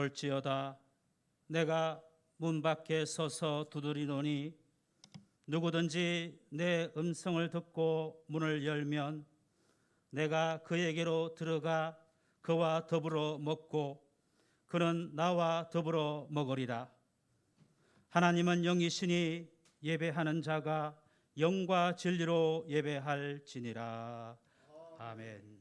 볼지어다 내가 문 밖에 서서 두드리노니 누구든지 내 음성을 듣고 문을 열면 내가 그에게로 들어가 그와 더불어 먹고 그는 나와 더불어 먹으리라. 하나님은 영이시니 예배하는 자가 영과 진리로 예배할지니라. 아멘.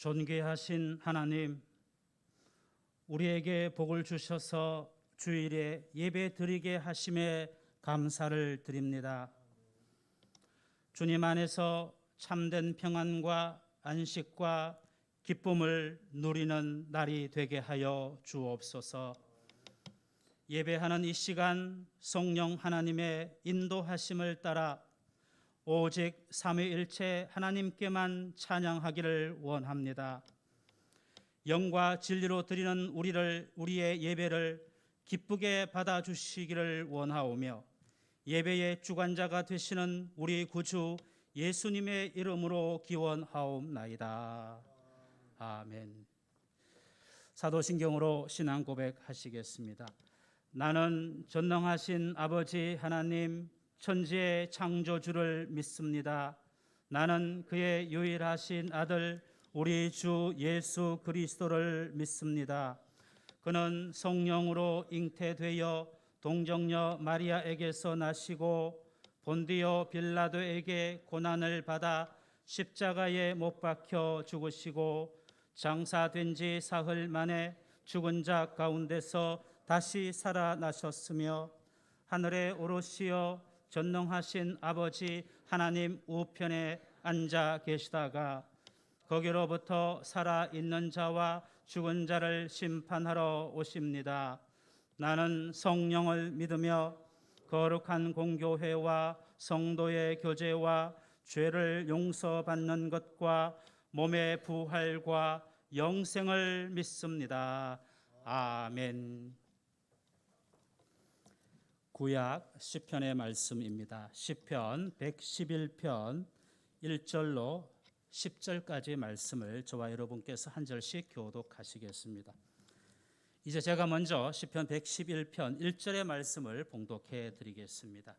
존귀하신 하나님, 우리에게 복을 주셔서 주일에 예배 드리게 하심에 감사를 드립니다. 주님 안에서 참된 평안과 안식과 기쁨을 누리는 날이 되게 하여 주옵소서. 예배하는 이 시간 성령 하나님의 인도하심을 따라 오직 삼위일체 하나님께만 찬양하기를 원합니다. 영과 진리로 드리는 우리의 예배를 기쁘게 받아주시기를 원하오며 예배의 주관자가 되시는 우리 구주 예수님의 이름으로 기원하옵나이다. 아멘. 사도신경으로 신앙 고백하시겠습니다. 나는 전능하신 아버지 하나님 천지의 창조주를 믿습니다. 나는 그의 유일하신 아들 우리 주 예수 그리스도를 믿습니다. 그는 성령으로 잉태되어 동정녀 마리아에게서 나시고 본디오 빌라도에게 고난을 받아 십자가에 못 박혀 죽으시고 장사된 지 사흘 만에 죽은 자 가운데서 다시 살아나셨으며 하늘에 오르시어 전능하신 아버지 하나님 우편에 앉아 계시다가 거기로부터 살아있는 자와 죽은 자를 심판하러 오십니다. 나는 성령을 믿으며 거룩한 공교회와 성도의 교제와 죄를 용서받는 것과 몸의 부활과 영생을 믿습니다. 아멘. 구약 시편의 말씀입니다. 시편 111편 1절로 10절까지 말씀을 저와 여러분께서 한 절씩 교독하시겠습니다. 이제 제가 먼저 시편 111편 1절의 말씀을 봉독해 드리겠습니다.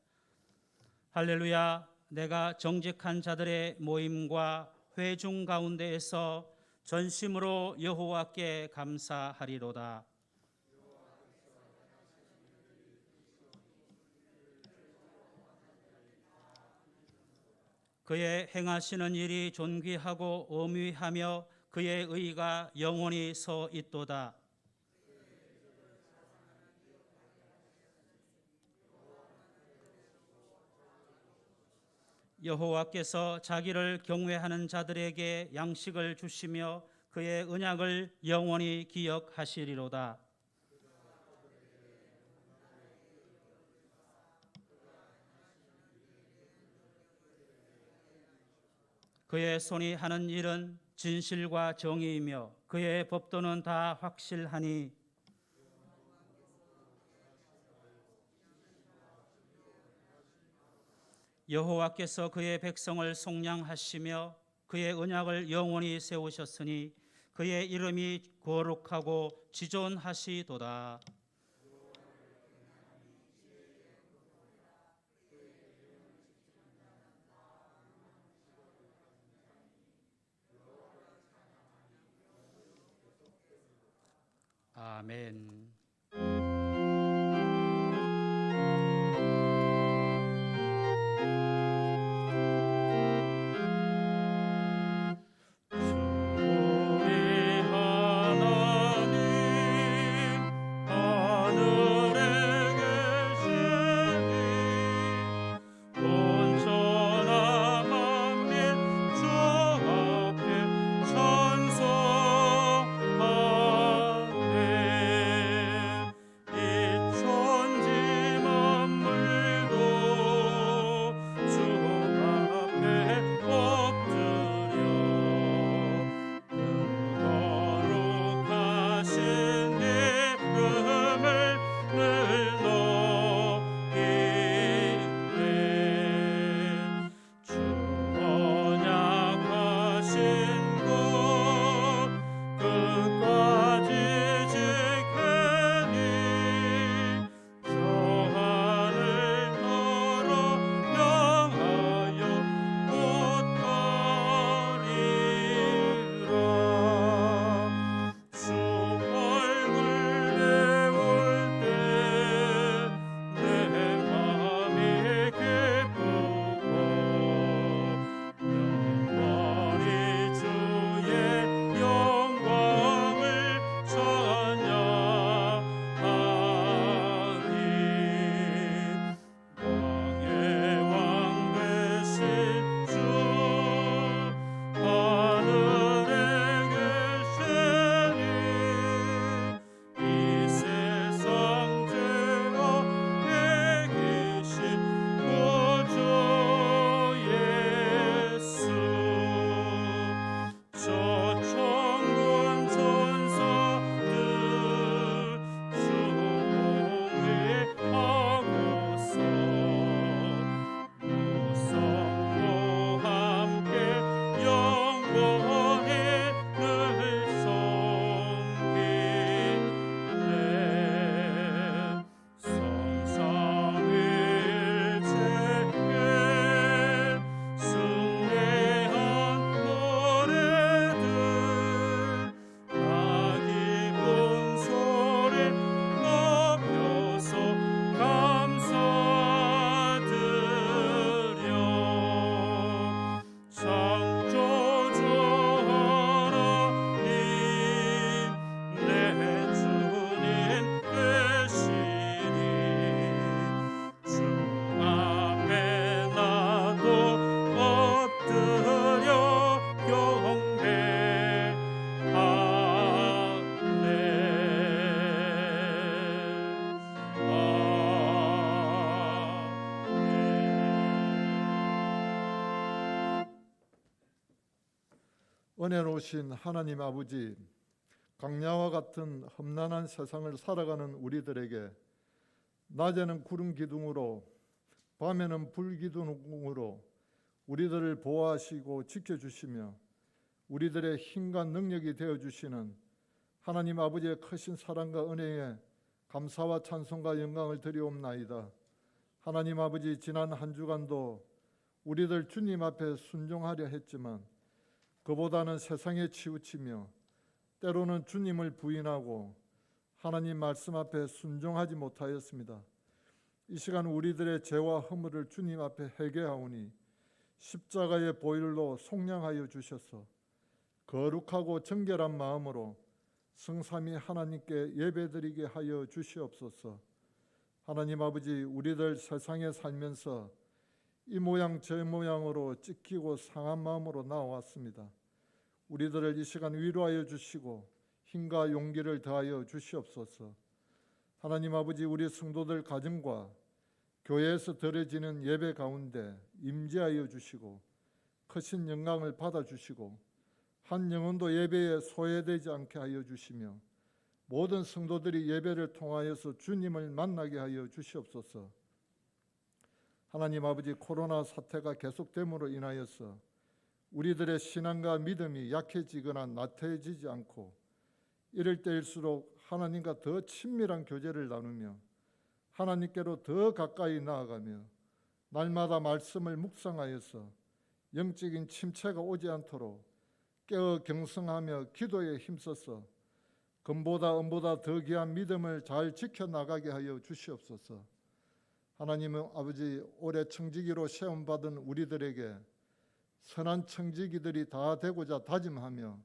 할렐루야. 내가 정직한 자들의 모임과 회중 가운데에서 전심으로 여호와께 감사하리로다. 그의 행하시는 일이 존귀하고 엄위하며 그의 의가 영원히 서 있도다. 여호와께서 자기를 경외하는 자들에게 양식을 주시며 그의 언약을 영원히 기억하시리로다. 그의 손이 하는 일은 진실과 정의이며 그의 법도는 다 확실하니 여호와께서 그의 백성을 속량하시며 그의 언약을 영원히 세우셨으니 그의 이름이 거룩하고 지존하시도다. 아멘. 은혜로우신 하나님 아버지, 강야와 같은 험난한 세상을 살아가는 우리들에게 낮에는 구름 기둥으로 밤에는 불 기둥으로 우리들을 보호하시고 지켜주시며 우리들의 힘과 능력이 되어주시는 하나님 아버지의 크신 사랑과 은혜에 감사와 찬송과 영광을 드리옵나이다. 하나님 아버지, 지난 한 주간도 우리들 주님 앞에 순종하려 했지만 그보다는 세상에 치우치며 때로는 주님을 부인하고 하나님 말씀 앞에 순종하지 못하였습니다. 이 시간 우리들의 죄와 허물을 주님 앞에 회개하오니 십자가의 보혈로 속량하여 주셔서 거룩하고 정결한 마음으로 성삼위 하나님께 예배드리게 하여 주시옵소서. 하나님 아버지, 우리들 세상에 살면서 이 모양 저 모양으로 찢기고 상한 마음으로 나와왔습니다. 우리들을 이 시간 위로하여 주시고 힘과 용기를 더하여 주시옵소서. 하나님 아버지, 우리 성도들 가정과 교회에서 드려지는 예배 가운데 임재하여 주시고 크신 영광을 받아주시고 한 영혼도 예배에 소외되지 않게 하여 주시며 모든 성도들이 예배를 통하여서 주님을 만나게 하여 주시옵소서. 하나님 아버지, 코로나 사태가 계속됨으로 인하여서 우리들의 신앙과 믿음이 약해지거나 나태해지지 않고 이럴 때일수록 하나님과 더 친밀한 교제를 나누며 하나님께로 더 가까이 나아가며 날마다 말씀을 묵상하여서 영적인 침체가 오지 않도록 깨어 경성하며 기도에 힘써서 금보다 은보다 더 귀한 믿음을 잘 지켜나가게 하여 주시옵소서. 하나님은 아버지, 올해 청지기로 시험받은 우리들에게 선한 청지기들이 다 되고자 다짐하며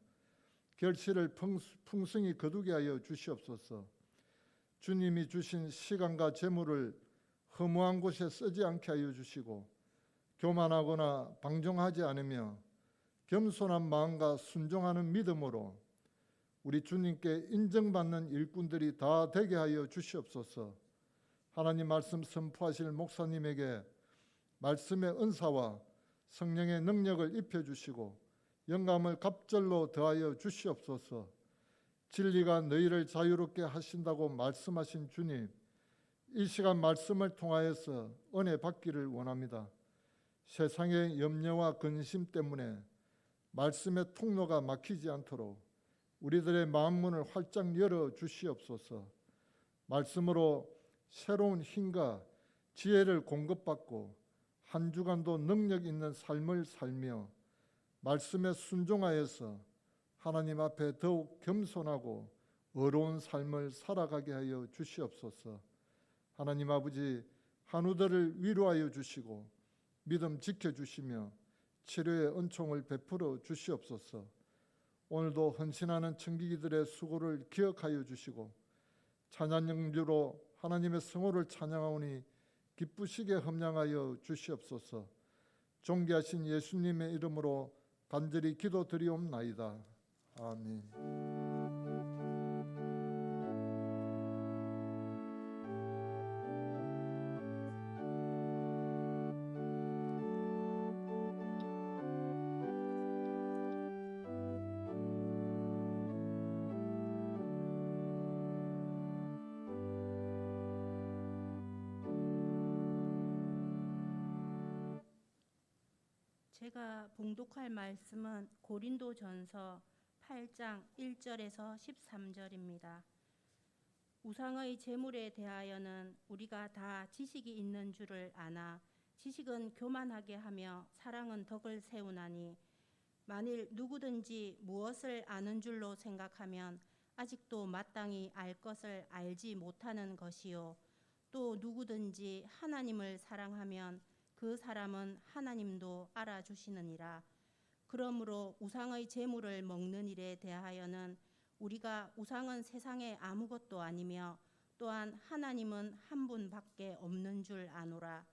결실을 풍성히 거두게 하여 주시옵소서. 주님이 주신 시간과 재물을 허무한 곳에 쓰지 않게 하여 주시고 교만하거나 방종하지 않으며 겸손한 마음과 순종하는 믿음으로 우리 주님께 인정받는 일꾼들이 다 되게 하여 주시옵소서. 하나님 말씀 선포하실 목사님에게 말씀의 은사와 성령의 능력을 입혀주시고 영감을 갑절로 더하여 주시옵소서. 진리가 너희를 자유롭게 하신다고 말씀하신 주님, 이 시간 말씀을 통하여서 은혜 받기를 원합니다. 세상의 염려와 근심 때문에 말씀의 통로가 막히지 않도록 우리들의 마음문을 활짝 열어 주시옵소서. 말씀으로 새로운 힘과 지혜를 공급받고 한 주간도 능력 있는 삶을 살며 말씀에 순종하여서 하나님 앞에 더욱 겸손하고 의로운 삶을 살아가게 하여 주시옵소서. 하나님 아버지, 한우들을 위로하여 주시고 믿음 지켜주시며 치료의 은총을 베풀어 주시옵소서. 오늘도 헌신하는 청지기들의 수고를 기억하여 주시고 찬양 영주로 하나님의 성호를 찬양하오니 기쁘시게 흠량하여 주시옵소서. 존귀하신 예수님의 이름으로 간절히 기도드리옵나이다. 아멘. 제가 봉독할 말씀은 고린도전서 8장 1절에서 13절입니다. 우상의 제물에 대하여는 우리가 다 지식이 있는 줄을 아나 지식은 교만하게 하며 사랑은 덕을 세우나니 만일 누구든지 무엇을 아는 줄로 생각하면 아직도 마땅히 알 것을 알지 못하는 것이요 또 누구든지 하나님을 사랑하면 그 사람은 하나님도 알아주시느니라. 그러므로 우상의 제물을 먹는 일에 대하여는 우리가 우상은 세상에 아무것도 아니며 또한 하나님은 한 분밖에 없는 줄 아노라.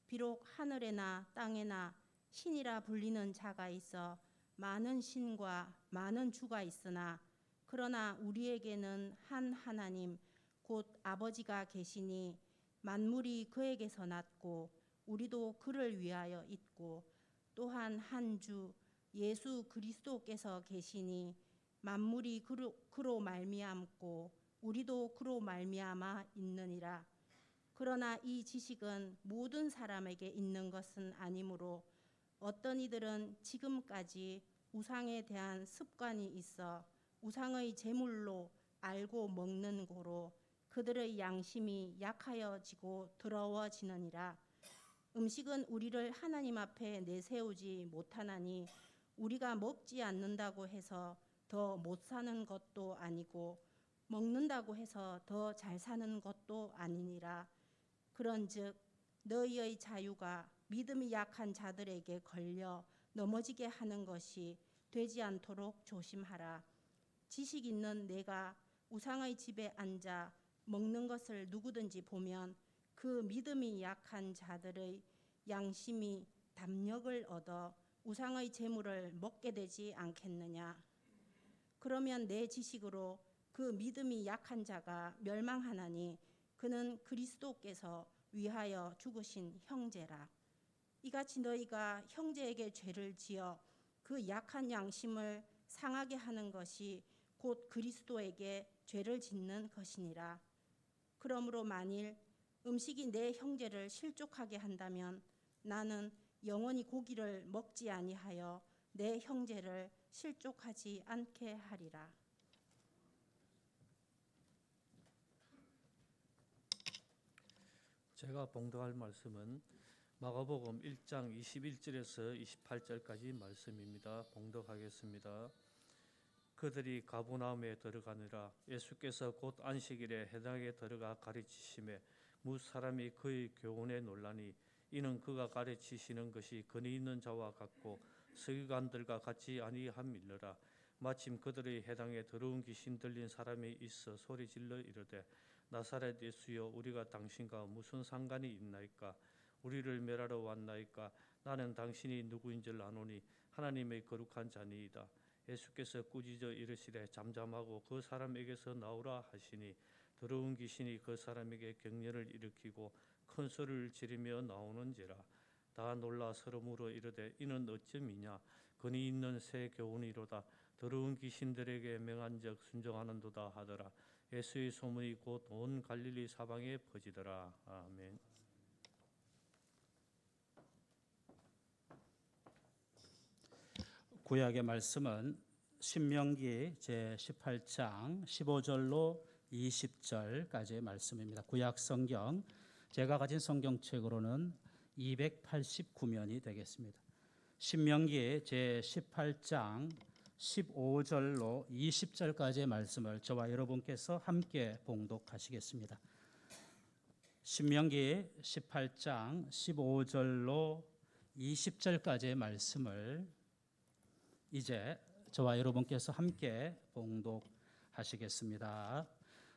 비록 하늘에나 땅에나 신이라 불리는 자가 있어 많은 신과 많은 주가 있으나 그러나 우리에게는 한 하나님 곧 아버지가 계시니 만물이 그에게서 났고 우리도 그를 위하여 있고 또한 한 주 예수 그리스도께서 계시니 만물이 그로 말미암고 우리도 그로 말미암아 있느니라. 그러나 이 지식은 모든 사람에게 있는 것은 아니므로 어떤 이들은 지금까지 우상에 대한 습관이 있어 우상의 제물로 알고 먹는 고로 그들의 양심이 약하여지고 더러워지느니라. 음식은 우리를 하나님 앞에 내세우지 못하나니 우리가 먹지 않는다고 해서 더 못 사는 것도 아니고 먹는다고 해서 더 잘 사는 것도 아니니라. 그런즉 너희의 자유가 믿음이 약한 자들에게 걸려 넘어지게 하는 것이 되지 않도록 조심하라. 지식 있는 내가 우상의 집에 앉아 먹는 것을 누구든지 보면 그 믿음이 약한 자들의 양심이 담력을 얻어 우상의 제물을 먹게 되지 않겠느냐. 그러면 내 지식으로 그 믿음이 약한 자가 멸망하나니 그는 그리스도께서 위하여 죽으신 형제라. 이같이 너희가 형제에게 죄를 지어 그 약한 양심을 상하게 하는 것이 곧 그리스도에게 죄를 짓는 것이니라. 그러므로 만일 음식이 내 형제를 실족하게 한다면 나는 영원히 고기를 먹지 아니하여 내 형제를 실족하지 않게 하리라. 제가 봉독할 말씀은 마가복음 1장 21절에서 28절까지 말씀입니다. 봉독하겠습니다. 그들이 가버나움에 들어가느라 예수께서 곧 안식일에 회당에 들어가 가르치심에 무 사람이 그의 교훈에 놀라니 이는 그가 가르치시는 것이 근위 있는 자와 같고 서기관들과 같지 아니함일러라. 마침 그들의 회당에 더러운 귀신 들린 사람이 있어 소리질러 이르되 나사렛 예수여 우리가 당신과 무슨 상관이 있나이까? 우리를 멸하러 왔나이까? 나는 당신이 누구인 줄 아노니 하나님의 거룩한 자니이다. 예수께서 꾸짖어 이르시되 잠잠하고 그 사람에게서 나오라 하시니 더러운 귀신이 그 사람에게 격렬을 일으키고 큰 소리를 지르며 나오는지라. 다 놀라 서로 물어 이르되 이는 어찌미냐? 근위 있는 새 교훈이로다. 더러운 귀신들에게 명한즉 순종하는도다 하더라. 예수의 소문이 곧 온 갈릴리 사방에 퍼지더라. 아멘. 구약의 말씀은 신명기 제18장 15절로 20절까지의 말씀입니다. 구약 성경 제가 가진 성경책으로는 289면이 되겠습니다. 신명기 제18장 15절로 20절까지의 말씀을 저와 여러분께서 함께 봉독하시겠습니다. 신명기 18장 15절로 20절까지의 말씀을 이제 저와 여러분께서 함께 봉독하시겠습니다.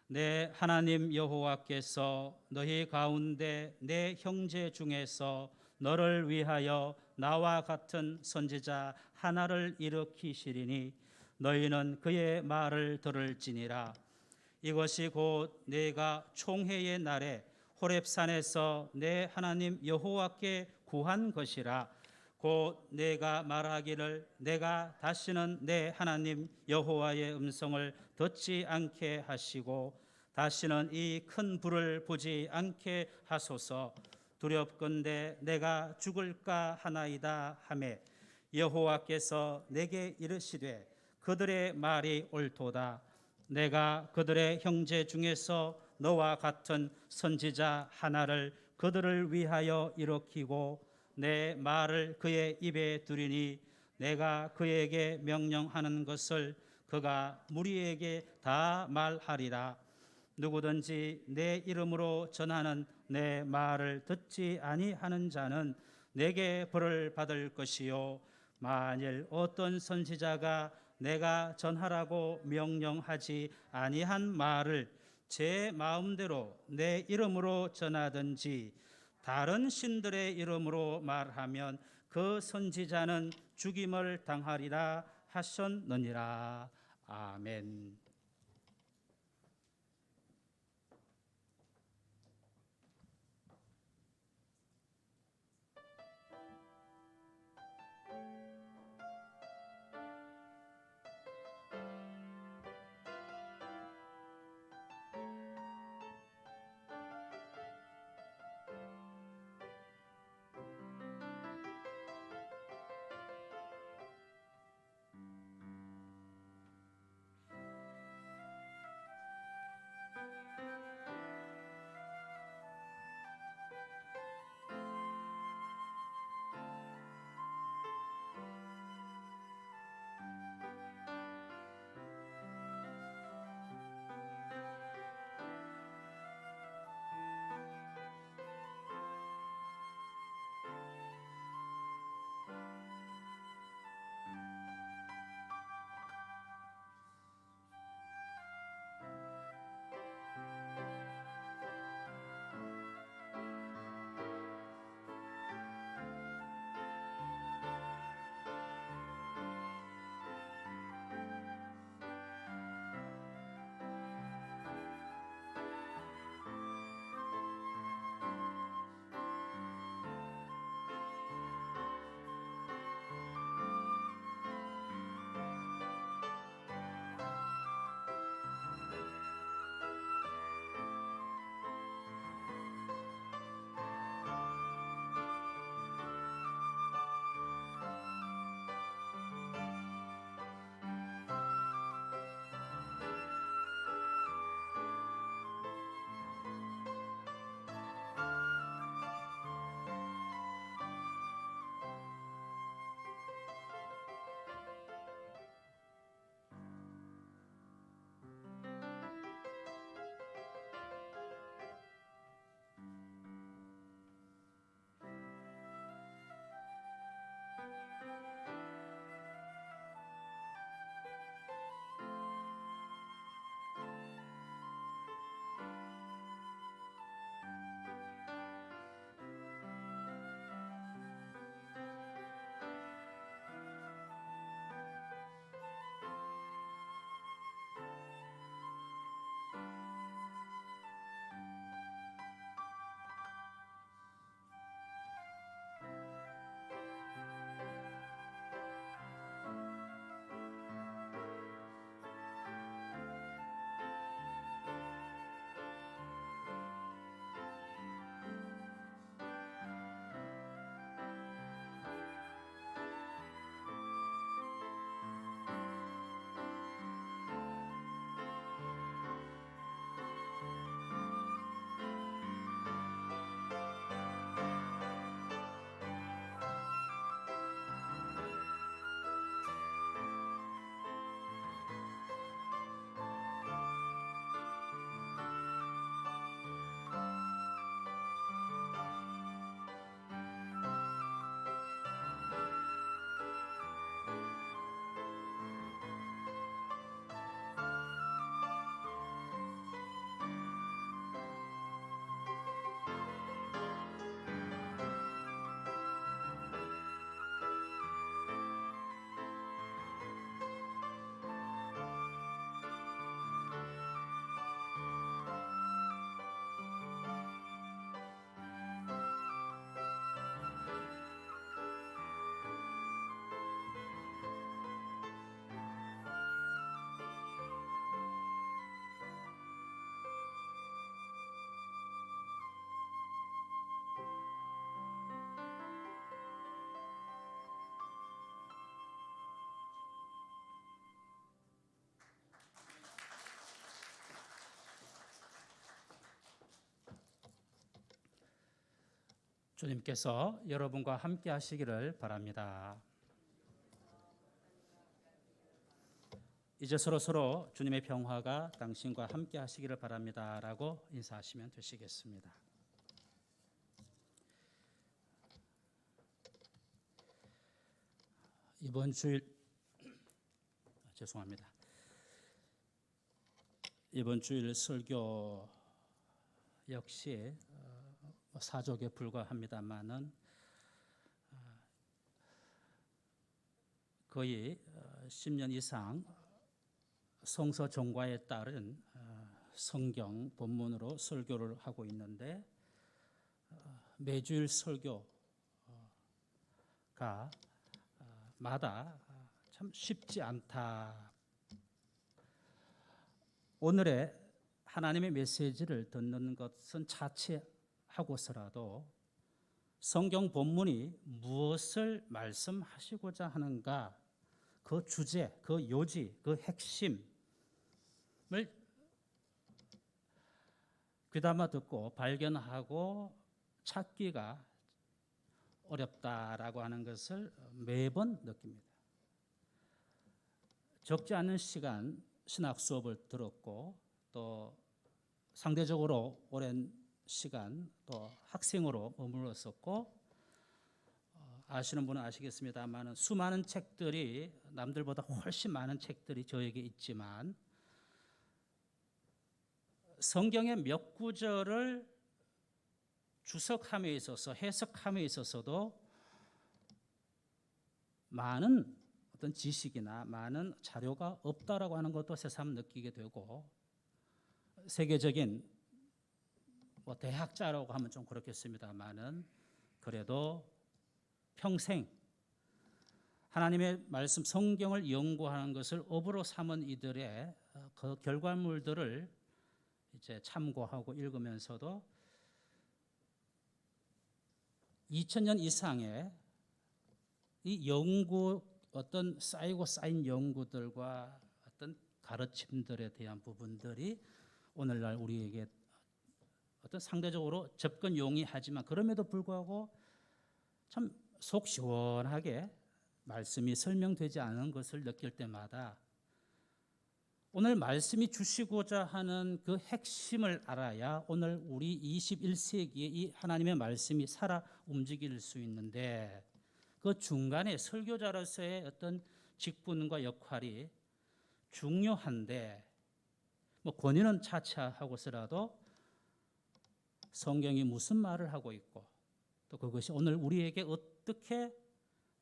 내 하나님 여호와께서 너희 가운데 내 형제 중에서 너를 위하여 나와 같은 선지자 하나를 일으키시리니 너희는 그의 말을 들을지니라. 이것이 곧 내가 총회의 날에 호렙산에서 내 하나님 여호와께 구한 것이라. 곧 내가 말하기를 내가 다시는 내 하나님 여호와의 음성을 듣지 않게 하시고 다시는 이 큰 불을 보지 않게 하소서. 두렵건대 내가 죽을까 하나이다 하매 여호와께서 내게 이르시되 그들의 말이 옳도다. 내가 그들의 형제 중에서 너와 같은 선지자 하나를 그들을 위하여 일으키고 내 말을 그의 입에 두리니 내가 그에게 명령하는 것을 그가 무리에게 다 말하리라. 누구든지 내 이름으로 전하는 내 말을 듣지 아니하는 자는 내게 벌을 받을 것이요 만일 어떤 선지자가 내가 전하라고 명령하지 아니한 말을 제 마음대로 내 이름으로 전하든지 다른 신들의 이름으로 말하면 그 선지자는 죽임을 당하리라 하셨느니라. 아멘. 주님께서 여러분과 함께 하시기를 바랍니다. 이제 서로 주님의 평화가 당신과 함께 하시기를 바랍니다라고 인사하시면 되시겠습니다. 이번 주일 죄송합니다. 이번 주일 설교 역시 사족에 불과합니다만은 거의 10년 이상 성서 종과에 따른 성경 본문으로 설교를 하고 있는데 매주일 설교가 마다 참 쉽지 않다. 오늘의 하나님의 메시지를 듣는 것은 자체하고서라도 성경 본문이 무엇을 말씀하시고자 하는가, 그 주제, 그 요지, 그 핵심을 귀담아 듣고 발견하고 찾기가 어렵다라고 하는 것을 매번 느낍니다. 적지 않은 시간 신학 수업을 들었고 또 상대적으로 오랜 시간 또 학생으로 머물렀었고 아시는 분은 아시겠습니다만 수많은 책들이 남들보다 훨씬 많은 책들이 저에게 있지만 성경의 몇 구절을 주석함에 있어서 해석함에 있어서도 많은 어떤 지식이나 많은 자료가 없다라고 하는 것도 새삼 느끼게 되고 세계적인 대학자라고 하면 좀 그렇겠습니다만은 그래도 평생 하나님의 말씀 성경을 연구하는 것을 업으로 삼은 이들의 그 결과물들을 이제 참고하고 읽으면서도 2000년 이상의 이 연구 어떤 쌓인 연구들과 어떤 가르침들에 대한 부분들이 오늘날 우리에게 어떤 상대적으로 접근 용이하지만 그럼에도 불구하고 참 속 시원하게 말씀이 설명되지 않은 것을 느낄 때마다 오늘 말씀이 주시고자 하는 그 핵심을 알아야 오늘 우리 21세기에 이 하나님의 말씀이 살아 움직일 수 있는데 그 중간에 설교자로서의 어떤 직분과 역할이 중요한데 권위는 차치하고서라도 성경이 무슨 말을 하고 있고 또 그것이 오늘 우리에게 어떻게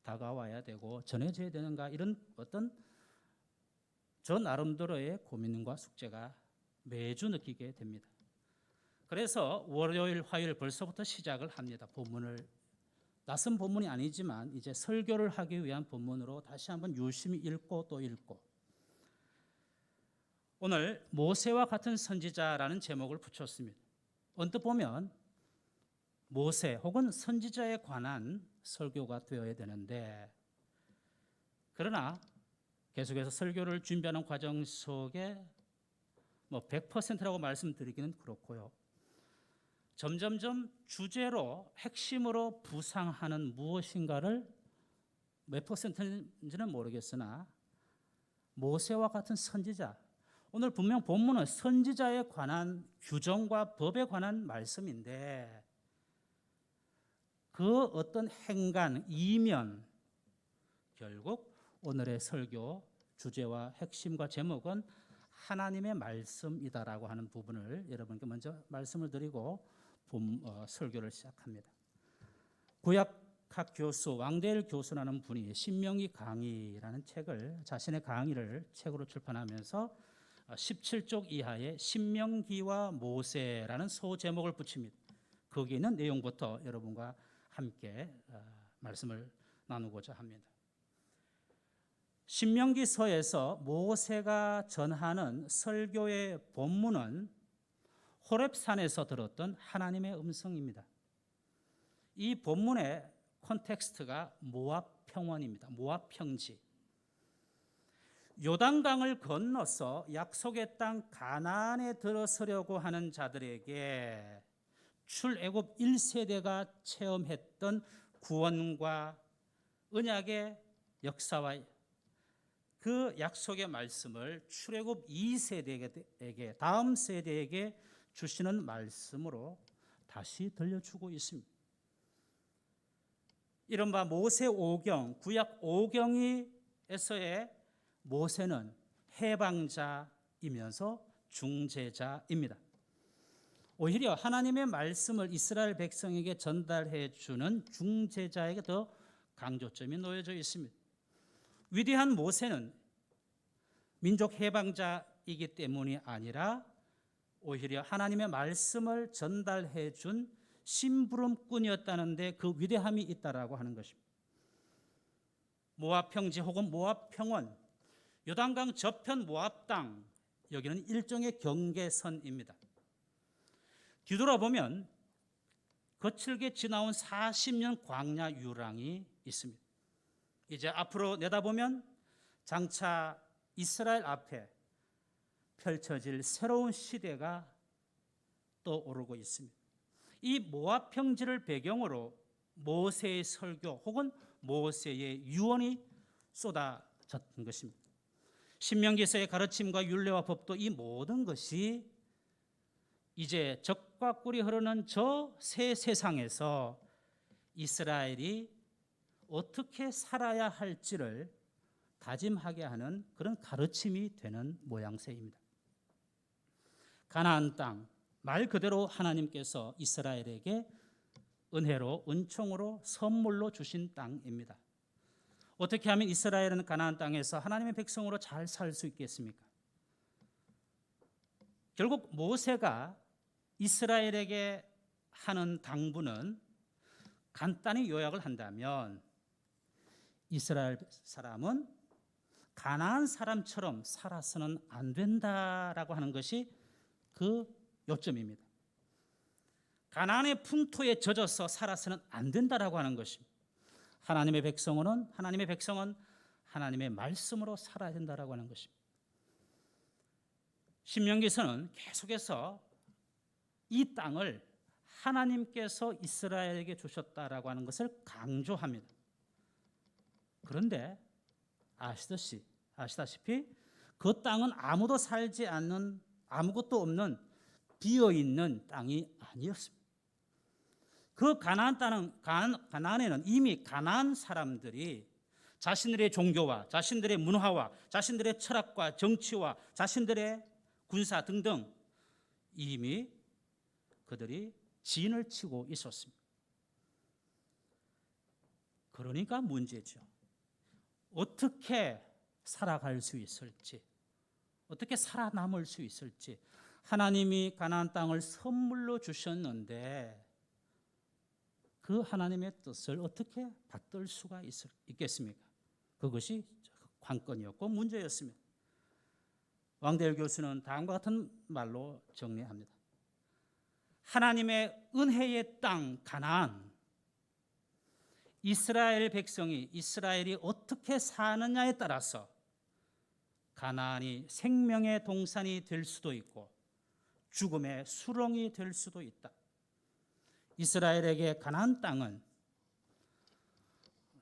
다가와야 되고 전해져야 되는가 이런 어떤 저 나름대로의 고민과 숙제가 매주 느끼게 됩니다. 그래서 월요일, 화요일 벌써부터 시작을 합니다. 본문을 낯선 본문이 아니지만 이제 설교를 하기 위한 본문으로 다시 한번 유심히 읽고 또 읽고 오늘 모세와 같은 선지자라는 제목을 붙였습니다. 언뜻 보면 모세 혹은 선지자에 관한 설교가 되어야 되는데 그러나 계속해서 설교를 준비하는 과정 속에 100%라고 말씀드리기는 그렇고요. 점점점 주제로 핵심으로 부상하는 무엇인가를 몇 퍼센트인지는 모르겠으나 모세와 같은 선지자 오늘 분명 본문은 선지자에 관한 규정과 법에 관한 말씀인데 그 어떤 행간, 이면 결국 오늘의 설교 주제와 핵심과 제목은 하나님의 말씀이다라고 하는 부분을 여러분께 먼저 말씀을 드리고 설교를 시작합니다. 구약학 교수 왕대일 교수라는 분이 신명기 강의라는 책을 자신의 강의를 책으로 출판하면서 17쪽 이하의 신명기와 모세라는 소제목을 붙입니다. 거기에 있는 내용부터 여러분과 함께 말씀을 나누고자 합니다. 신명기서에서 모세가 전하는 설교의 본문은 호렙산에서 들었던 하나님의 음성입니다. 이 본문의 콘텍스트가 모압 평원입니다. 모압 평지. 요단강을 건너서 약속의 땅 가나안에 들어서려고 하는 자들에게 출애굽 1세대가 체험했던 구원과 언약의 역사와 그 약속의 말씀을 출애굽 2세대에게 다음 세대에게 주시는 말씀으로 다시 들려주고 있습니다. 이른바 모세 오경, 구약 오경에서의 모세는 해방자이면서 중재자입니다. 오히려 하나님의 말씀을 이스라엘 백성에게 전달해 주는 중재자에게 더 강조점이 놓여져 있습니다. 위대한 모세는 민족 해방자이기 때문이 아니라 오히려 하나님의 말씀을 전달해 준 심부름꾼이었다는데 그 위대함이 있다라고 하는 것입니다. 모압 평지 혹은 모압 평원, 요단강 저편 모압 땅, 여기는 일종의 경계선입니다. 뒤돌아보면 거칠게 지나온 40년 광야 유랑이 있습니다. 이제 앞으로 내다보면 장차 이스라엘 앞에 펼쳐질 새로운 시대가 떠오르고 있습니다. 이 모압 평지를 배경으로 모세의 설교 혹은 모세의 유언이 쏟아졌던 것입니다. 신명기서의 가르침과 율례와 법도 이 모든 것이 이제 적과 꿀이 흐르는 저 새 세상에서 이스라엘이 어떻게 살아야 할지를 다짐하게 하는 그런 가르침이 되는 모양새입니다. 가나안 땅, 말 그대로 하나님께서 이스라엘에게 은혜로 은총으로 선물로 주신 땅입니다. 어떻게 하면 이스라엘은 가나안 땅에서 하나님의 백성으로 잘 살 수 있겠습니까? 결국 모세가 이스라엘에게 하는 당부는 간단히 요약을 한다면 이스라엘 사람은 가나안 사람처럼 살아서는 안 된다라고 하는 것이 그 요점입니다. 가나안의 풍토에 젖어서 살아서는 안 된다라고 하는 것입니다. 하나님의 백성은 하나님의 말씀으로 살아야 된다라고 하는 것입니다. 신명기서는 계속해서 이 땅을 하나님께서 이스라엘에게 주셨다라고 하는 것을 강조합니다. 그런데 아시다시피 그 땅은 아무도 살지 않는 아무것도 없는 비어있는 땅이 아니었습니다. 그 가나안에는 이미 가나안 사람들이 자신들의 종교와 자신들의 문화와 자신들의 철학과 정치와 자신들의 군사 등등 이미 그들이 진을 치고 있었습니다. 그러니까 문제죠. 어떻게 살아갈 수 있을지, 어떻게 살아남을 수 있을지. 하나님이 가나안 땅을 선물로 주셨는데 그 하나님의 뜻을 어떻게 받들 수가 있겠습니까? 그것이 관건이었고 문제였습니다. 왕대일 교수는 다음과 같은 말로 정리합니다. 하나님의 은혜의 땅 가나안, 이스라엘이 어떻게 사느냐에 따라서 가나안이 생명의 동산이 될 수도 있고 죽음의 수렁이 될 수도 있다. 이스라엘에게 가나안 땅은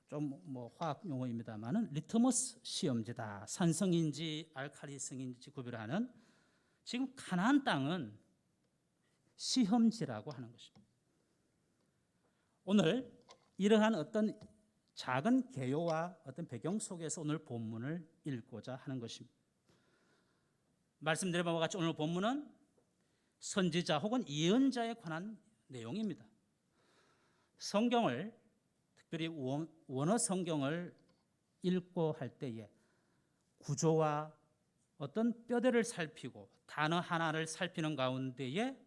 좀 화학 용어입니다만은 리트머스 시험지다. 산성인지 알칼리성인지 구별하는 지금 가나안 땅은 시험지라고 하는 것입니다. 오늘 이러한 어떤 작은 개요와 어떤 배경 속에서 오늘 본문을 읽고자 하는 것입니다. 말씀드린 바와 같이 오늘 본문은 선지자 혹은 예언자에 관한 내용입니다. 성경을 특별히 원어 성경을 읽고 할 때에 구조와 어떤 뼈대를 살피고 단어 하나를 살피는 가운데에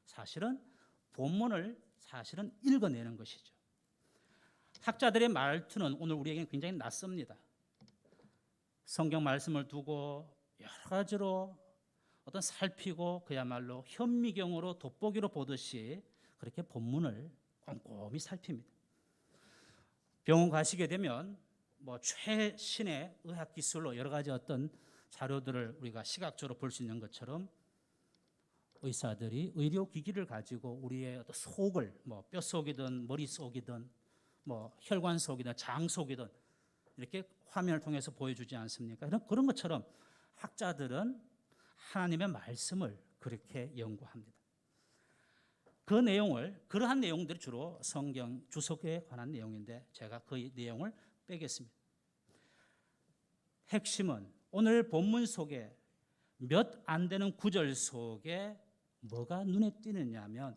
사실은 본문을 읽어내는 것이죠. 학자들의 말투는 오늘 우리에게는 굉장히 낯섭니다. 성경 말씀을 두고 여러 가지로 어떤 살피고 그야말로 현미경으로 돋보기로 보듯이 그렇게 본문을 꼼꼼히 살핍니다. 병원 가시게 되면 최신의 의학 기술로 여러 가지 어떤 자료들을 우리가 시각적으로 볼 수 있는 것처럼 의사들이 의료기기를 가지고 우리의 어떤 속을 뭐 뼛속이든 머릿속이든 뭐 혈관속이든 장속이든 이렇게 화면을 통해서 보여주지 않습니까? 그런 것처럼 학자들은 하나님의 말씀을 그렇게 연구합니다. 그러한 내용들이 주로 성경 주석에 관한 내용인데 제가 그 내용을 빼겠습니다. 핵심은 오늘 본문 속에 몇 안 되는 구절 속에 뭐가 눈에 띄느냐 하면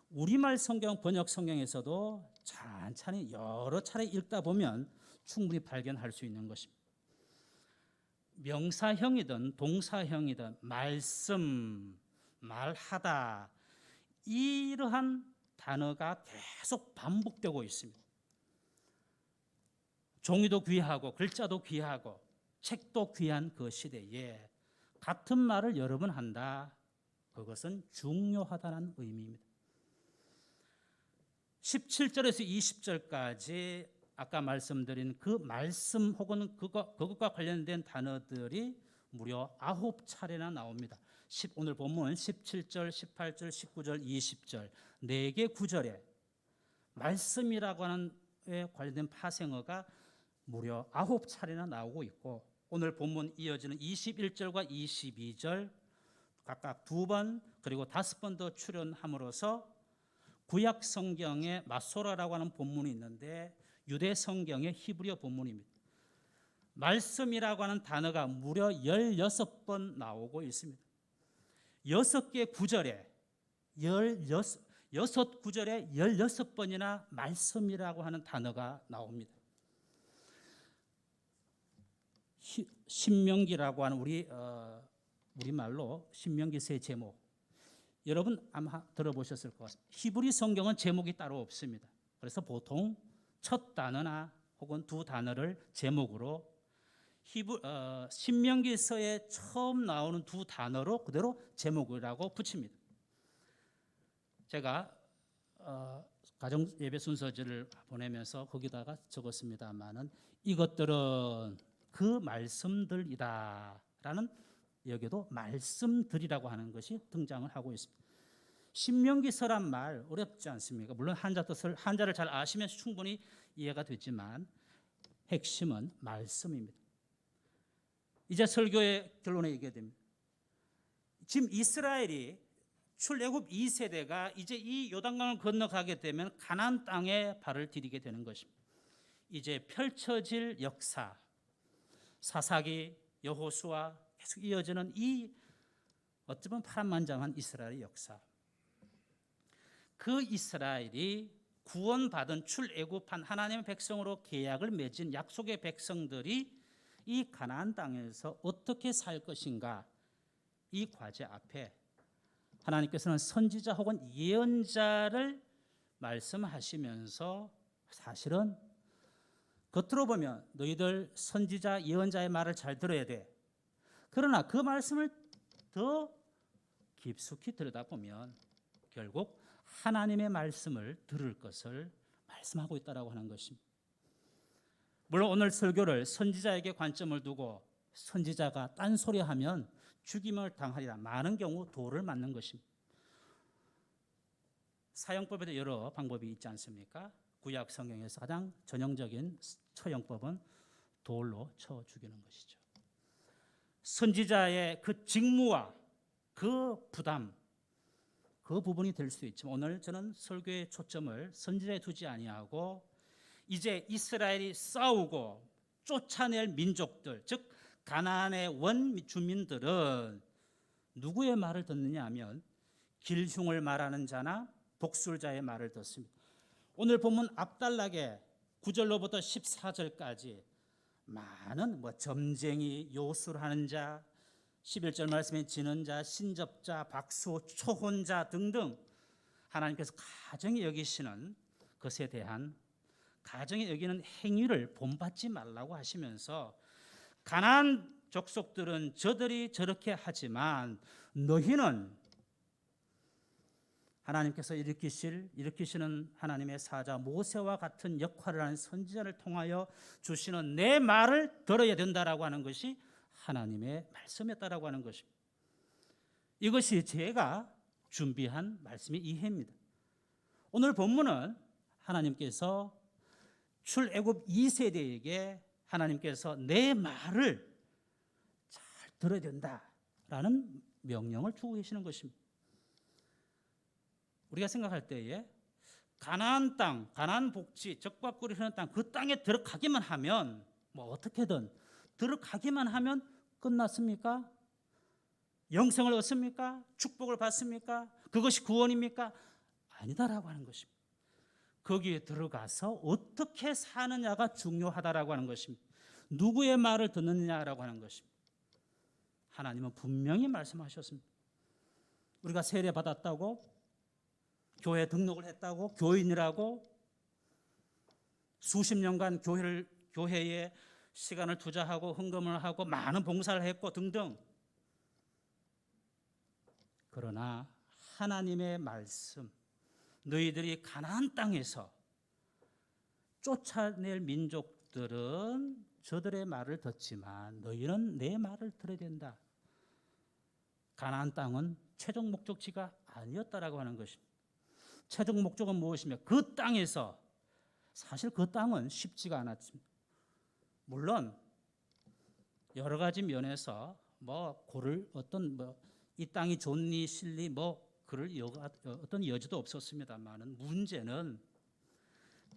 우리말 성경 번역 성경에서도 찬찬히 여러 차례 읽다 보면 충분히 발견할 수 있는 것입니다. 명사형이든 동사형이든 말씀, 말하다 이러한 단어가 계속 반복되고 있습니다. 종이도 귀하고 글자도 귀하고 책도 귀한 그 시대에 같은 말을 여러 번 한다. 그것은 중요하다는 의미입니다. 17절에서 20절까지 아까 말씀드린 그 말씀 혹은 그것과 관련된 단어들이 무려 9차례나 나옵니다. 오늘 본문 17절, 18절, 19절, 20절 4개 구절에 말씀이라고 하는 에 관련된 파생어가 무려 9차례나 나오고 있고 오늘 본문 이어지는 21절과 22절 각각 2번 그리고 5번 더 출연함으로써 구약 성경에 마소라라고 하는 본문이 있는데 유대 성경의 히브리어 본문입니다. 말씀이라고 하는 단어가 무려 16번 나오고 있습니다. 6개 구절에 6구절에 16번이나 말씀이라고 하는 단어가 나옵니다. 신명기라고 하는 우리말로 신명기 세 제목 여러분 아마 들어보셨을 것 같습니다. 히브리 성경은 제목이 따로 없습니다. 그래서 보통 첫 단어나 혹은 두 단어를 제목으로 신명기서에 처음 나오는 두 단어로 그대로 제목이라고 붙입니다. 제가 가정 예배 순서지를 보내면서 거기다가 적었습니다만은 이것들은 그 말씀들이다라는 여기도 말씀들이라고 하는 것이 등장을 하고 있습니다. 신명기서란 말 어렵지 않습니까? 물론 한자를 잘 아시면 충분히 이해가 되지만 핵심은 말씀입니다. 이제 설교의 결론에 이르게 됩니다. 지금 이스라엘이 출애굽 2세대가 이제 이 요단강을 건너가게 되면 가나안 땅에 발을 디디게 되는 것입니다. 이제 펼쳐질 역사, 사사기, 여호수아 계속 이어지는 이 어쩌면 파란만장한 이스라엘의 역사. 그 이스라엘이 구원받은 출애굽한 하나님의 백성으로 계약을 맺은 약속의 백성들이 이 가나안 땅에서 어떻게 살 것인가 이 과제 앞에 하나님께서는 선지자 혹은 예언자를 말씀하시면서 사실은 겉으로 보면 너희들 선지자 예언자의 말을 잘 들어야 돼. 그러나 그 말씀을 더 깊숙이 들여다보면 결국 하나님의 말씀을 들을 것을 말씀하고 있다라고 하는 것입니다. 물론 오늘 설교를 선지자에게 관점을 두고 선지자가 딴소리하면 죽임을 당하리라 많은 경우 돌을 맞는 것입니다. 사형법에도 여러 방법이 있지 않습니까? 구약 성경에서 가장 전형적인 처형법은 돌로 쳐 죽이는 것이죠. 선지자의 그 직무와 그 부담 그 부분이 될 수 있지만 오늘 저는 설교의 초점을 선지자에 두지 아니하고 이제 이스라엘이 싸우고 쫓아낼 민족들 즉 가나안의 원주민들은 누구의 말을 듣느냐 하면 길흉을 말하는 자나 독술자의 말을 듣습니다. 오늘 본문 앞단락에 9절로부터 14절까지 많은 점쟁이, 요술하는 자, 11절 말씀에 지는 자, 신접자, 박수, 초혼자 등등 하나님께서 가정에 여기시는 것에 대한 가정에 여기는 행위를 본받지 말라고 하시면서 가나안 족속들은 저들이 저렇게 하지만 너희는 하나님께서 일으키시는 하나님의 사자 모세와 같은 역할을 하는 선지자를 통하여 주시는 내 말을 들어야 된다라고 하는 것이 하나님의 말씀이었다라고 하는 것입니다. 이것이 제가 준비한 말씀의 이해입니다. 오늘 본문은 하나님께서 출애굽 2세대에게 하나님께서 내 말을 잘 들어야 된다라는 명령을 주고 계시는 것입니다. 우리가 생각할 때에 가나안 땅, 가나안 복지, 적밥꿀이 흐르는 땅, 그 땅에 들어가기만 하면 뭐 어떻게든 들어가기만 하면 끝났습니까? 영생을 얻습니까? 축복을 받습니까? 그것이 구원입니까? 아니다라고 하는 것입니다. 거기에 들어가서 어떻게 사느냐가 중요하다라고 하는 것입니다. 누구의 말을 듣느냐라고 하는 것입니다. 하나님은 분명히 말씀하셨습니다. 우리가 세례 받았다고, 교회 등록을 했다고, 교인이라고 수십 년간 교회에 시간을 투자하고 헌금을 하고 많은 봉사를 했고 등등. 그러나 하나님의 말씀, 너희들이 가나안 땅에서 쫓아낼 민족들은 저들의 말을 듣지만 너희는 내 말을 들어야 된다. 가나안 땅은 최종 목적지가 아니었다라고 하는 것입니다. 최종 목적은 무엇이며 그 땅에서 사실 그 땅은 쉽지가 않았습니다. 물론 여러 가지 면에서 뭐 고를 어떤 이 땅이 좋니 싫니 그럴 어떤 여지도 없었습니다만은 문제는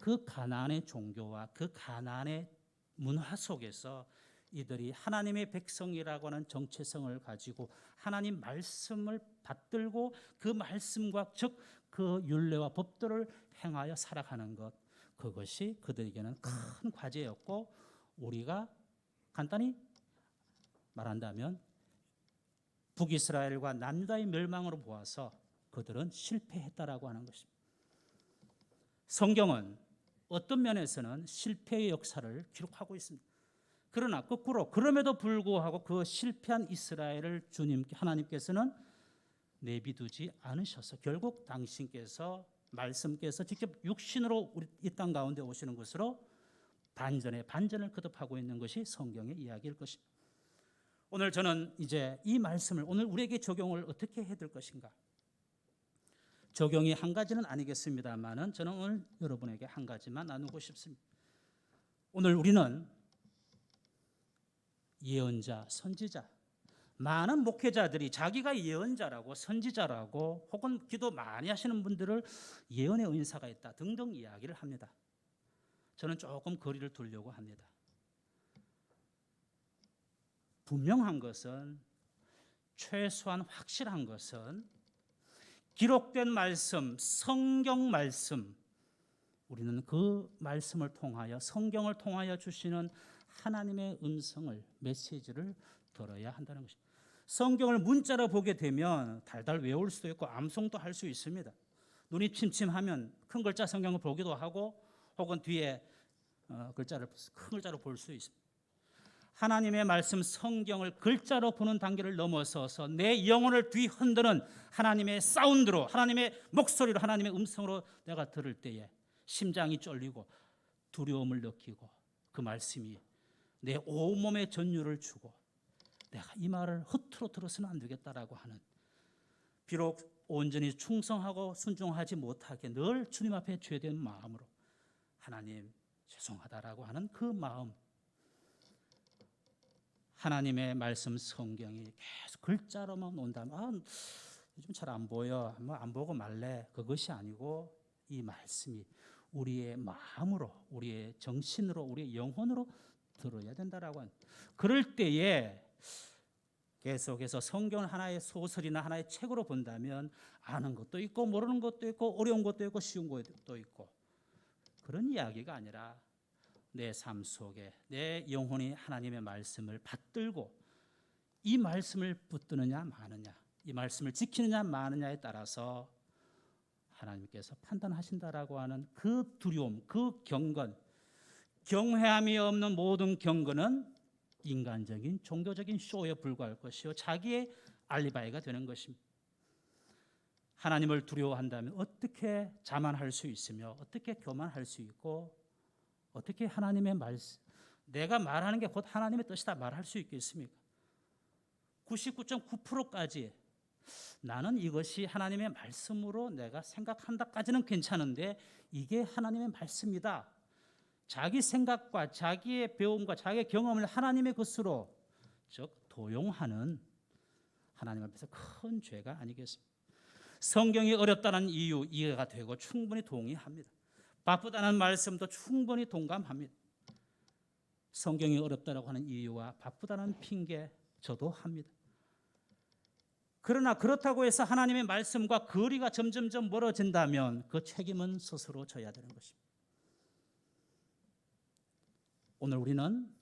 그 가나안의 종교와 그 가나안의 문화 속에서 이들이 하나님의 백성이라고 하는 정체성을 가지고 하나님 말씀을 받들고 그 말씀과 즉 그 율례와 법도를 행하여 살아가는 것, 그것이 그들에게는 큰 과제였고 우리가 간단히 말한다면 북이스라엘과 남유다의 멸망으로 보아서 그들은 실패했다라고 하는 것입니다. 성경은 어떤 면에서는 실패의 역사를 기록하고 있습니다. 그러나 거꾸로 그럼에도 불구하고 그 실패한 이스라엘을 하나님께서는 내비두지 않으셔서 결국 당신께서 말씀께서 직접 육신으로 이 땅 가운데 오시는 것으로 반전을 거듭하고 있는 것이 성경의 이야기일 것입니다. 오늘 저는 이제 이 말씀을 오늘 우리에게 적용을 어떻게 해야 될 것인가? 적용이 한 가지는 아니겠습니다만은 저는 오늘 여러분에게 한 가지만 나누고 싶습니다. 오늘 우리는 예언자, 선지자, 많은 목회자들이 자기가 예언자라고 선지자라고 혹은 기도 많이 하시는 분들을 예언의 은사가 있다 등등 이야기를 합니다. 저는 조금 거리를 두려고 합니다. 분명한 것은, 최소한 확실한 것은 기록된 말씀, 성경 말씀, 우리는 그 말씀을 통하여 성경을 통하여 주시는 하나님의 음성을, 메시지를 들어야 한다는 것입니다. 성경을 문자로 보게 되면 달달 외울 수도 있고 암송도 할 수 있습니다. 눈이 침침하면 큰 글자 성경을 보기도 하고 혹은 뒤에 글자를 큰 글자로 볼 수 있습니다. 하나님의 말씀 성경을 글자로 보는 단계를 넘어서서 내 영혼을 뒤흔드는 하나님의 사운드로, 하나님의 목소리로, 하나님의 음성으로 내가 들을 때에 심장이 쫄리고 두려움을 느끼고 그 말씀이 내 온몸에 전율을 주고 내가 이 말을 허투루 들어서는 안 되겠다라고 하는, 비록 온전히 충성하고 순종하지 못하게 늘 주님 앞에 죄된 마음으로 하나님 죄송하다라고 하는 그 마음, 하나님의 말씀 성경이 계속 글자로만 온다면 요즘 잘 안 보여, 안 보고 말래, 그것이 아니고 이 말씀이 우리의 마음으로, 우리의 정신으로, 우리의 영혼으로 들어야 된다라고 하는, 그럴 때에 계속해서 성경을 하나의 소설이나 하나의 책으로 본다면 아는 것도 있고 모르는 것도 있고 어려운 것도 있고 쉬운 것도 있고, 그런 이야기가 아니라 내 삶 속에 내 영혼이 하나님의 말씀을 받들고 이 말씀을 붙드느냐 마느냐, 이 말씀을 지키느냐 마느냐에 따라서 하나님께서 판단하신다라고 하는 그 두려움, 그 경건, 경외함이 없는 모든 경건은 인간적인 종교적인 쇼에 불과할 것이요 자기의 알리바이가 되는 것입니다. 하나님을 두려워한다면 어떻게 자만할 수 있으며 어떻게 교만할 수 있고 어떻게 하나님의 말씀, 내가 말하는 게 곧 하나님의 뜻이다 말할 수 있겠습니까? 99.9%까지 나는 이것이 하나님의 말씀으로 내가 생각한다까지는 괜찮은데 이게 하나님의 말씀이다. 자기 생각과 자기의 배움과 자기의 경험을 하나님의 것으로 즉 도용하는 하나님 앞에서 큰 죄가 아니겠습니까? 성경이 어렵다는 이유 이해가 되고 충분히 동의합니다. 바쁘다는 말씀도 충분히 동감합니다. 성경이 어렵다고 하는 이유와 바쁘다는 핑계 저도 합니다. 그러나 그렇다고 해서 하나님의 말씀과 거리가 점점점 멀어진다면 그 책임은 스스로 져야 되는 것입니다. 오늘 우리는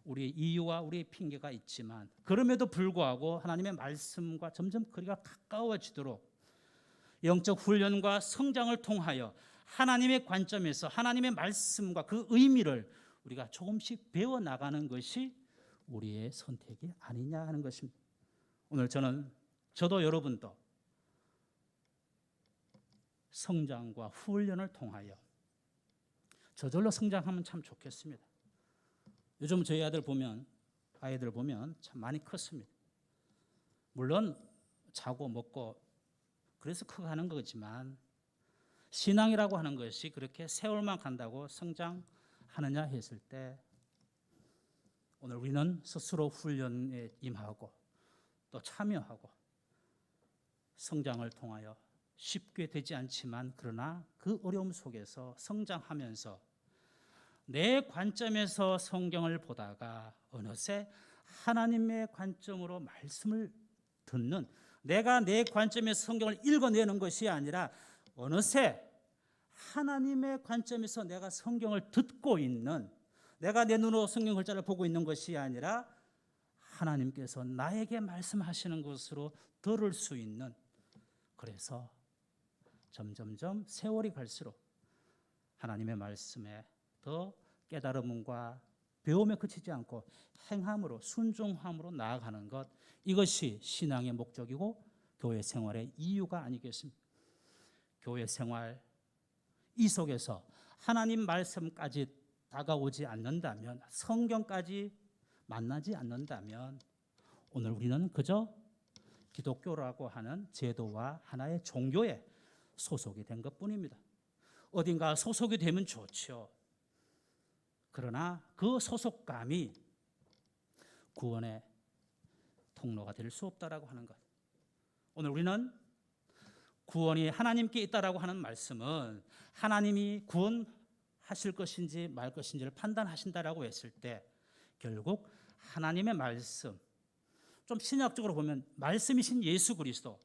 우리의 이유와 우리의 핑계가 있지만 그럼에도 불구하고 하나님의 말씀과 점점 거리가 가까워지도록 영적 훈련과 성장을 통하여 하나님의 관점에서 하나님의 말씀과 그 의미를 우리가 조금씩 배워나가는 것이 우리의 선택이 아니냐 하는 것입니다. 오늘 저도 여러분도 성장과 훈련을 통하여 저절로 성장하면 참 좋겠습니다. 요즘 저희 아이들 보면 참 많이 컸습니다. 물론 자고 먹고 그래서 커가는 거지만 신앙이라고 하는 것이 그렇게 세월만 간다고 성장하느냐 했을 때 오늘 우리는 스스로 훈련에 임하고 또 참여하고 성장을 통하여 쉽게 되지 않지만 그러나 그 어려움 속에서 성장하면서 내 관점에서 성경을 보다가 어느새 하나님의 관점으로 말씀을 듣는 내가 내 관점에서 성경을 읽어내는 것이 아니라 어느새 하나님의 관점에서 내가 성경을 듣고 있는 내가 내 눈으로 성경 글자를 보고 있는 것이 아니라 하나님께서 나에게 말씀하시는 것으로 들을 수 있는 그래서 점점점 세월이 갈수록 하나님의 말씀에 더 깨달음과 배움에 그치지 않고 행함으로 순종함으로 나아가는 것 이것이 신앙의 목적이고 교회 생활의 이유가 아니겠습니까? 교회 생활 이 속에서 하나님 말씀까지 다가오지 않는다면 성경까지 만나지 않는다면 오늘 우리는 그저 기독교라고 하는 제도와 하나의 종교에 소속이 된 것뿐입니다. 어딘가 소속이 되면 좋죠. 그러나 그 소속감이 구원의 통로가 될 수 없다라고 하는 것. 오늘 우리는 구원이 하나님께 있다라고 하는 말씀은 하나님이 구원하실 것인지 말 것인지를 판단하신다라고 했을 때 결국 하나님의 말씀, 좀 신약적으로 보면 말씀이신 예수 그리스도와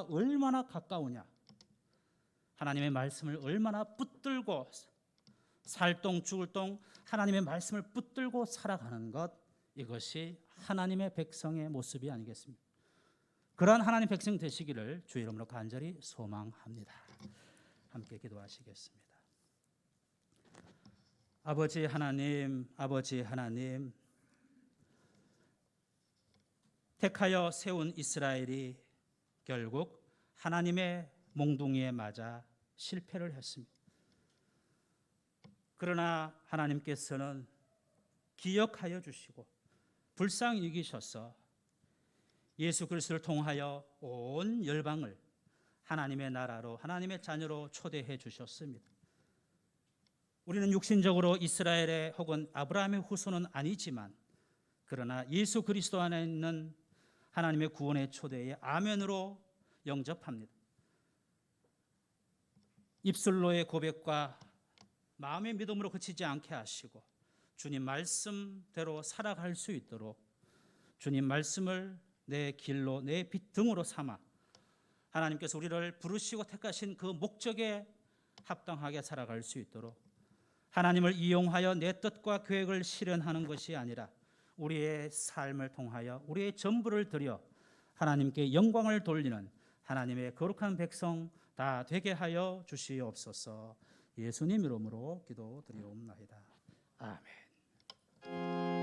얼마나 가까우냐, 하나님의 말씀을 얼마나 붙들고 살동 죽을동 하나님의 말씀을 붙들고 살아가는 것 이것이 하나님의 백성의 모습이 아니겠습니까? 그러한 하나님 백성 되시기를 주의 이름으로 간절히 소망합니다. 함께 기도하시겠습니다. 아버지 하나님 택하여 세운 이스라엘이 결국 하나님의 몽둥이에 맞아 실패를 했습니다. 그러나 하나님께서는 기억하여 주시고 불쌍히 여기셔서 예수 그리스도를 통하여 온 열방을 하나님의 나라로 하나님의 자녀로 초대해 주셨습니다. 우리는 육신적으로 이스라엘의 혹은 아브라함의 후손은 아니지만 그러나 예수 그리스도 안에 있는 하나님의 구원의 초대에 아멘으로 영접합니다. 입술로의 고백과 마음의 믿음으로 그치지 않게 하시고 주님 말씀대로 살아갈 수 있도록 주님 말씀을 내 길로 내 빛 등으로 삼아 하나님께서 우리를 부르시고 택하신 그 목적에 합당하게 살아갈 수 있도록 하나님을 이용하여 내 뜻과 계획을 실현하는 것이 아니라 우리의 삶을 통하여 우리의 전부를 드려 하나님께 영광을 돌리는 하나님의 거룩한 백성 다 되게 하여 주시옵소서. 예수님 이름으로 기도드리옵나이다. 아멘.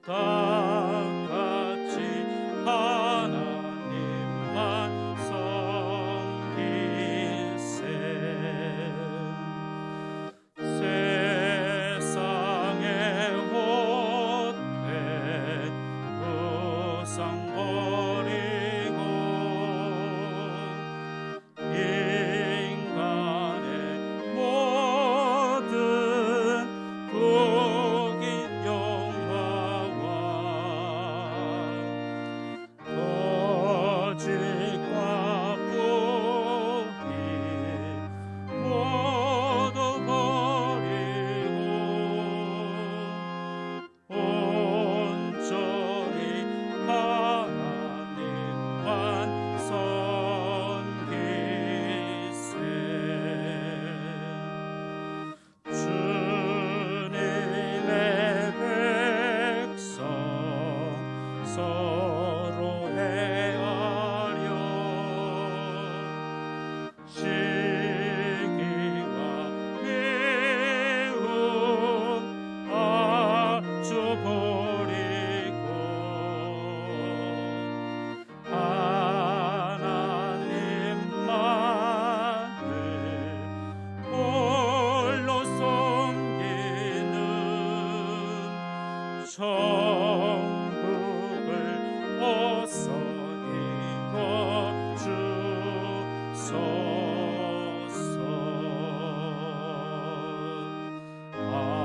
땅같이 하나님만 섬기세. 세상의 헛된 우상 버리고 인간의 모든 국인 영화와 거짓과 불의 모두 버리고 온전히 하나님만 섬기세. 주님의 백성 서로 헤아려 시기와 미움 아주 버리고 하나님만을 홀로 섬기는 천국을 어서 이뤄 주소서. 아멘.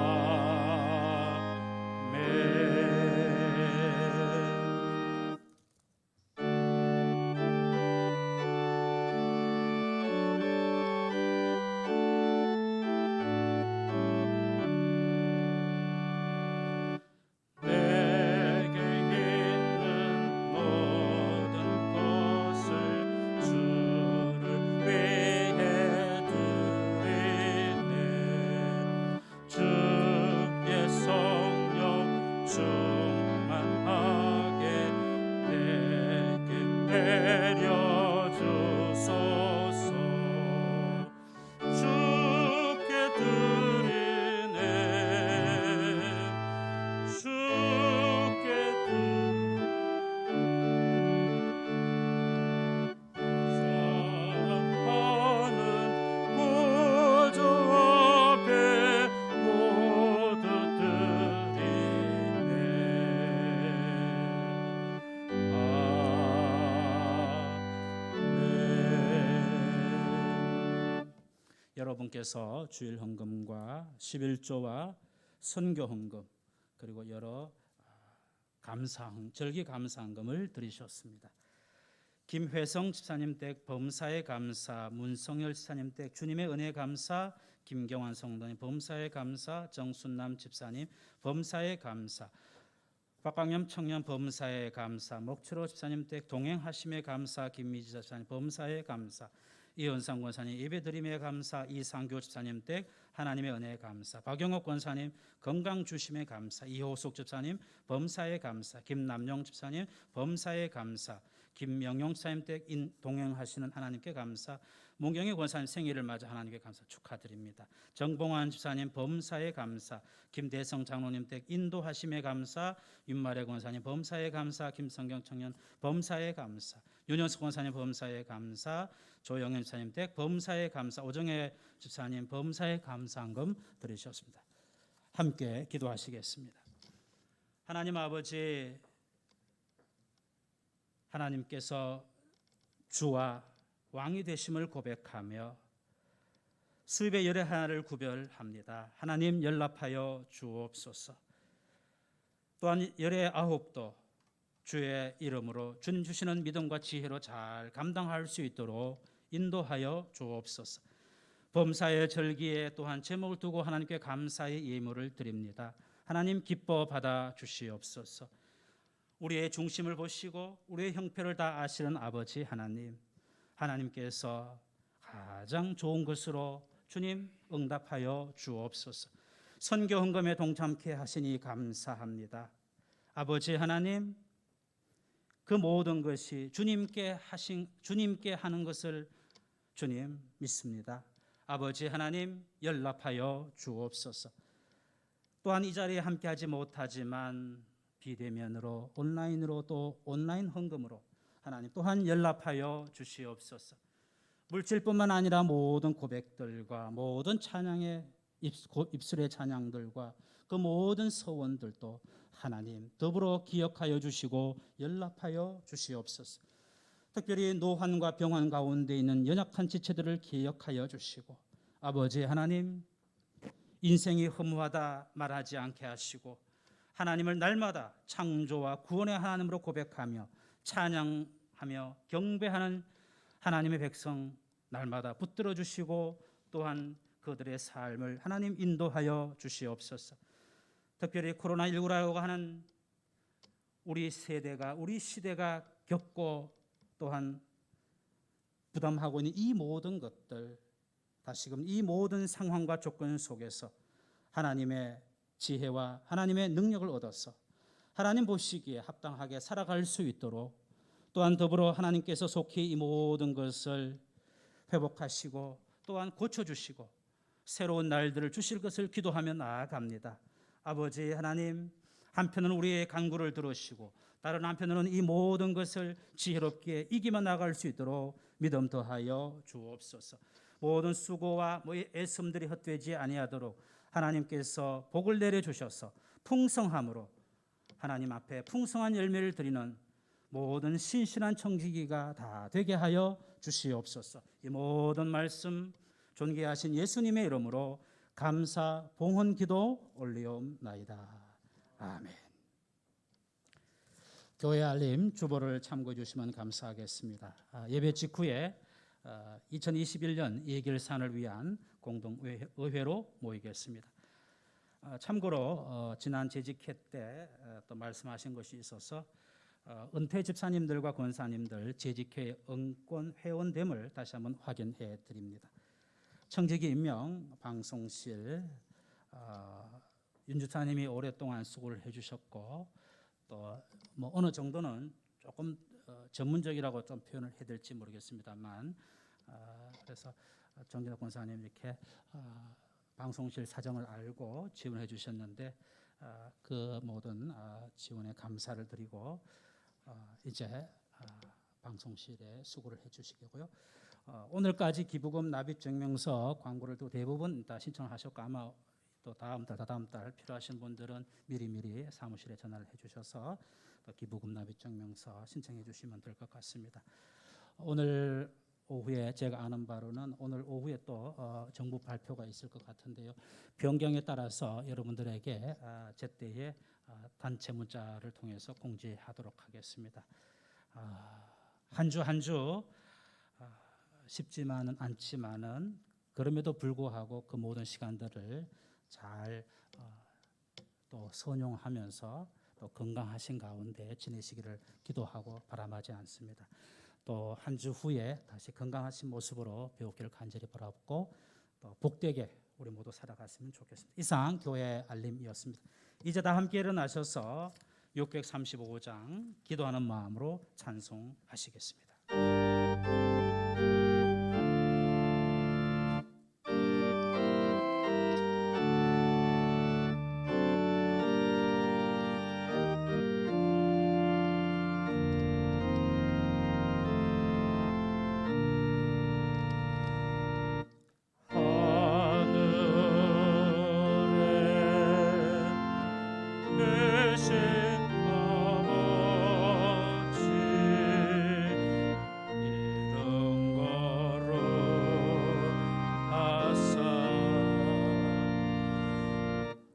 내게 있는 모든 것을 주를 위해 드리네. 주의 성령 충만하게 내게 내려주소서. 주께 드리네. 주께 사랑하는 구주 앞에 모두 드리네. 아멘. 여러분께서 주일 헌금과 11조와 선교 헌금 그리고 여러 절기 감사헌금을 드리셨습니다. 김회성 집사님 댁 범사에 감사, 문성열 집사님 댁 주님의 은혜 감사, 김경환 성도님 범사에 감사, 정순남 집사님 범사에 감사, 박광염 청년 범사에 감사, 목초로 집사님 댁 동행하심에 감사, 김미지 집사님 범사에 감사, 이현상 권사님 예배드림에 감사, 이상교 집사님 댁 하나님의 은혜에 감사, 박영옥 권사님 건강 주심에 감사, 이호숙 집사님 범사에 감사, 김남용 집사님 범사에 감사, 김명용 집사님 댁 동행하시는 하나님께 감사, 문경희 권사님 생일을 맞아 하나님께 감사 축하드립니다. 정봉환 집사님 범사에 감사, 김대성 장로님 댁 인도하심에 감사, 윤마래 권사님 범사에 감사, 김성경 청년 범사에 감사, 윤현숙 권사님 범사에 감사, 조영현 집사님 댁 범사에 감사, 오정혜 집사님 범사에 감사한금 드리셨습니다. 함께 기도하시겠습니다. 하나님 아버지, 하나님께서 주와 왕이 되심을 고백하며 수입의 열의 하나를 구별합니다. 하나님 연락하여 주옵소서. 또한 열의 아홉도 주의 이름으로 주님 주시는 믿음과 지혜로 잘 감당할 수 있도록 인도하여 주옵소서. 범사의 절기에 또한 제목을 두고 하나님께 감사의 예물을 드립니다. 하나님 기뻐 받아 주시옵소서. 우리의 중심을 보시고 우리의 형편을 다 아시는 아버지 하나님, 하나님께서 가장 좋은 것으로 주님 응답하여 주옵소서. 선교 헌금에 동참케 하시니 감사합니다. 아버지 하나님, 그 모든 것이 주님께 하는 것을 주님 믿습니다. 아버지 하나님 연락하여 주옵소서. 또한 이 자리에 함께하지 못하지만 비대면으로 온라인으로 또 온라인 헌금으로 하나님 또한 연락하여 주시옵소서. 물질뿐만 아니라 모든 고백들과 모든 찬양의 입술의 찬양들과 그 모든 서원들도 하나님 더불어 기억하여 주시고 연락하여 주시옵소서. 특별히 노환과 병환 가운데 있는 연약한 지체들을 기억하여 주시고 아버지 하나님 인생이 허무하다 말하지 않게 하시고 하나님을 날마다 창조와 구원의 하나님으로 고백하며 찬양하며 경배하는 하나님의 백성 날마다 붙들어 주시고 또한 그들의 삶을 하나님 인도하여 주시옵소서. 특별히 코로나19라고 하는 우리 세대가 우리 시대가 겪고 또한 부담하고 있는 이 모든 것들 다시금 이 모든 상황과 조건 속에서 하나님의 지혜와 하나님의 능력을 얻어서 하나님 보시기에 합당하게 살아갈 수 있도록 또한 더불어 하나님께서 속히 이 모든 것을 회복하시고 또한 고쳐주시고 새로운 날들을 주실 것을 기도하며 나아갑니다. 아버지 하나님 한편은 우리의 간구를 들으시고 다른 한편으로는 이 모든 것을 지혜롭게 이기며 나갈 수 있도록 믿음 더하여 주옵소서. 모든 수고와 애씀들이 헛되지 아니하도록 하나님께서 복을 내려주셔서 풍성함으로 하나님 앞에 풍성한 열매를 드리는 모든 신실한 청지기가 다 되게 하여 주시옵소서. 이 모든 말씀 존귀하신 예수님의 이름으로 감사 봉헌 기도 올리옵나이다. 아멘. 교회 알림 주보를 참고해 주시면 감사하겠습니다. 예배 직후에 2021년 예결산을 위한 공동의회로 모이겠습니다. 참고로 지난 재직회 때 또 말씀하신 것이 있어서 은퇴 집사님들과 권사님들 재직회 응권 회원됨을 다시 한번 확인해 드립니다. 청지기 임명 방송실 윤 주사님이 오랫동안 수고를 해주셨고 또 뭐 어느 정도는 조금 전문적이라고 좀 표현을 해야 될지 모르겠습니다만 그래서 정진학 권사님 이렇게 방송실 사정을 알고 지원해 주셨는데 그 모든 지원에 감사를 드리고 이제 방송실에 수고를 해주시고요. 오늘까지 기부금 납입증명서 광고를 또 대부분 다 신청하셨고 아마 또 다음 달 필요하신 분들은 미리미리 사무실에 전화를 해주셔서 또 기부금 납입증명서 신청해 주시면 될 것 같습니다. 오늘 오후에 제가 아는 바로는 오늘 오후에 또 정부 발표가 있을 것 같은데요. 변경에 따라서 여러분들에게 제때에 단체 문자를 통해서 공지하도록 하겠습니다. 한 주 한 주 쉽지만은 않지만은 그럼에도 불구하고 그 모든 시간들을 잘 또 선용하면서 또 건강하신 가운데 지내시기를 기도하고 바람하지 않습니다. 또 한 주 후에 다시 건강하신 모습으로 배우기를 간절히 바라고 또 복되게 우리 모두 살아갔으면 좋겠습니다. 이상 교회 알림이었습니다. 이제 다 함께 일어나셔서 635장 기도하는 마음으로 찬송하시겠습니다.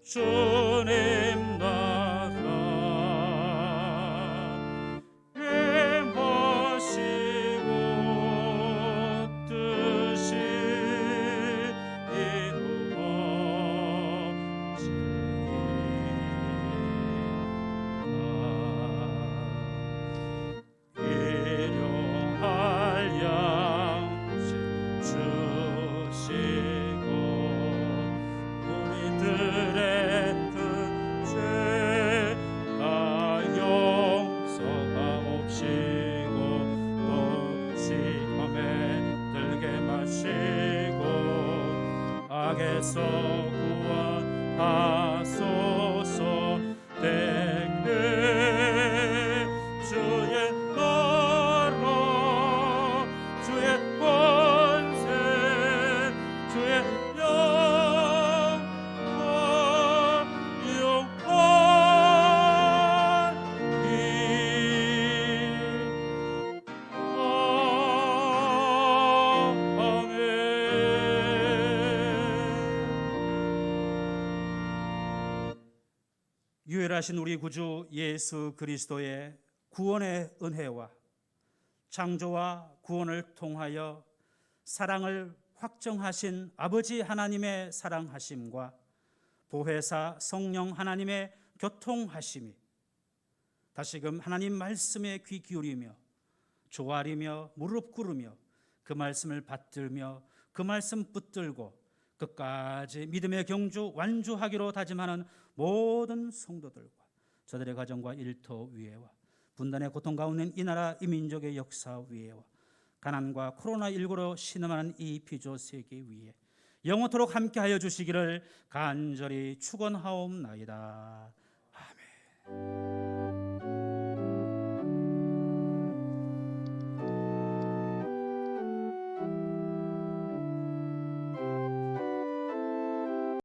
주님 나라 행하시고 뜻이 이루어지리라. 일용할 양식 주시고 우리들의 부활하신 우리 구주 예수 그리스도의 구원의 은혜와 창조와 구원을 통하여 사랑을 확정하신 아버지 하나님의 사랑하심과 보혜사 성령 하나님의 교통하심이 다시금 하나님 말씀에 귀 기울이며 조아리며 무릎 꿇으며 그 말씀을 받들며 그 말씀 붙들고 끝까지 믿음의 경주 완주하기로 다짐하는 모든 성도들과 저들의 가정과 일터 위에와 분단의 고통 가운데 있는 이 나라 이 민족의 역사 위에와 가난과 코로나19로 신음하는 이 피조 세계 위에 영원토록 함께하여 주시기를 간절히 축원하옵나이다. 아멘.